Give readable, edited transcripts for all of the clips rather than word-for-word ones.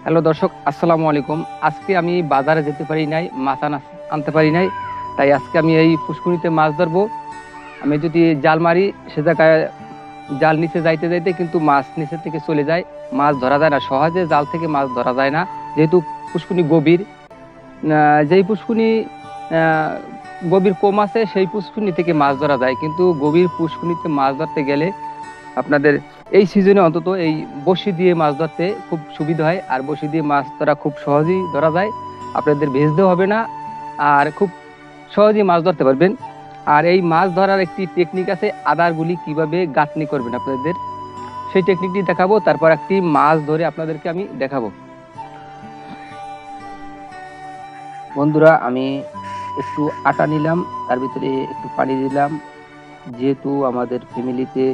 Hello দর্শক, আসসালামু আলাইকুম। আজকে আমি বাজারে যেতে পারি নাই, মাছ আনতে পারি নাই, তাই আজকে আমি এই পুষ্কুনিতে মাছ ধরবো। আমি যদি জাল মারি, সে জায়গায় জাল নিচে যাইতে যাইতে কিন্তু মাছ নিচে থেকে চলে যায়, মাছ ধরা যায় না, সহজে জাল থেকে মাছ ধরা যায় না, যেহেতু পুষ্কুনি গভীর। যেই পুষ্কুনি গভীর কম আছে সেই পুষ্কুনি থেকে মাছ ধরা যায়, কিন্তু গভীর পুষ্কুনিতে মাছ ধরতে গেলে আপনাদের এই সিজনে অন্তত এই বড়শি দিয়ে মাছ ধরতে খুব সুবিধা হয়। আর বড়শি দিয়ে মাছ ধরা খুব সহজেই ধরা যায়, আপনাদের ভেজতে হবে না, আর খুব সহজেই মাছ ধরতে পারবেন। আর এই মাছ ধরার একটি টেকনিক আছে, আদারগুলি কিভাবে গাঁথনি করবেন আপনাদের সেই টেকনিকটি দেখাবো। তারপর একটি মাছ ধরে আপনাদেরকে আমি দেখাবো। বন্ধুরা, আমি একটু আটা নিলাম, তার ভিতরে একটু পানি দিলাম। যেহেতু আমাদের ফ্যামিলিতে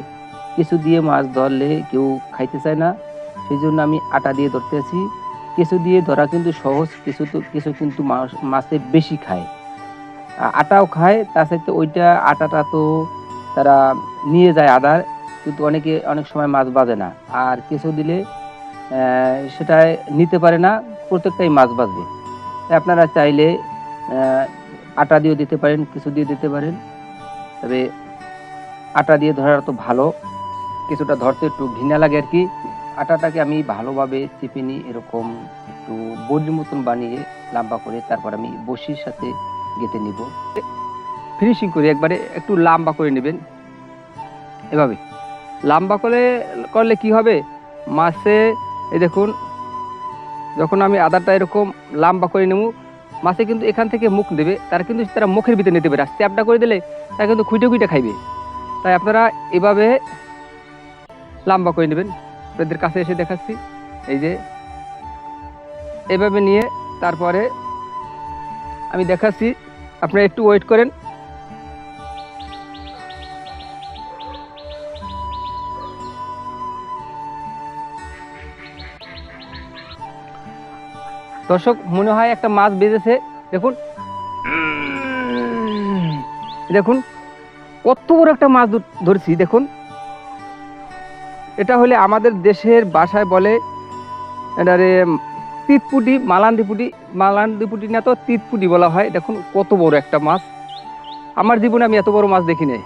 কিছু দিয়ে মাছ ধরলে কেউ খাইতে চায় না, সেই জন্য আমি আটা দিয়ে ধরতে আছি। কিছু দিয়ে ধরা কিন্তু সহজ, কিছু কিন্তু মাছে বেশি খায়, আটাও খায়। তার সাথে ওইটা আটাটা তো তারা নিয়ে যায় আদার, কিন্তু অনেক সময় মাছ বাজে না। আর কিছু দিলে সেটা নিতে পারে না, প্রত্যেকটাই মাছ বাজবে। তাই আপনারা চাইলে আটা দিয়েও দিতে পারেন, কিছু দিয়ে দিতে পারেন, তবে আটা দিয়ে ধরা তো ভালো। কিছুটা ধরতে একটু ঘৃণা লাগে আর কি। আটাটাকে আমি ভালোভাবে চেপে নিই, এরকম একটু বড়ির মতন বানিয়ে লম্বা করে, তারপর আমি বড়শির সাথে গেঁথে নিব। ফিনিশিং করে একবারে একটু লম্বা করে নেবেন, এভাবে লম্বা করলে কি হবে, মাছে এই দেখুন, যখন আমি আদারটা এরকম লম্বা করে নেব, মাছে কিন্তু এখান থেকে মুখ দেবে, তারা মুখের ভিতরে নিতে পারে। আর চ্যাপটা করে দিলে তারা কিন্তু খুঁটে খুঁটে খাইবে। তাই আপনারা এভাবে লম্বা করে নেবেন। আপনাদের কাছে এসে দেখাচ্ছি, এই যে এভাবে নিয়ে তারপরে আমি দেখাচ্ছি, আপনারা একটু ওয়েট করেন। দর্শক, মনে হয় একটা মাছ বেজেছে, দেখুন দেখুন কত বড় একটা মাছ ধরছি। দেখুন, এটা হলে আমাদের দেশের ভাষায় বলে এটারে তিতপুটি, মালান্দিপুটি না তো তিতপুটি বলা হয়। দেখুন কত বড় একটা মাছ, আমার জীবনে আমি এত বড় মাছ দেখি নাই।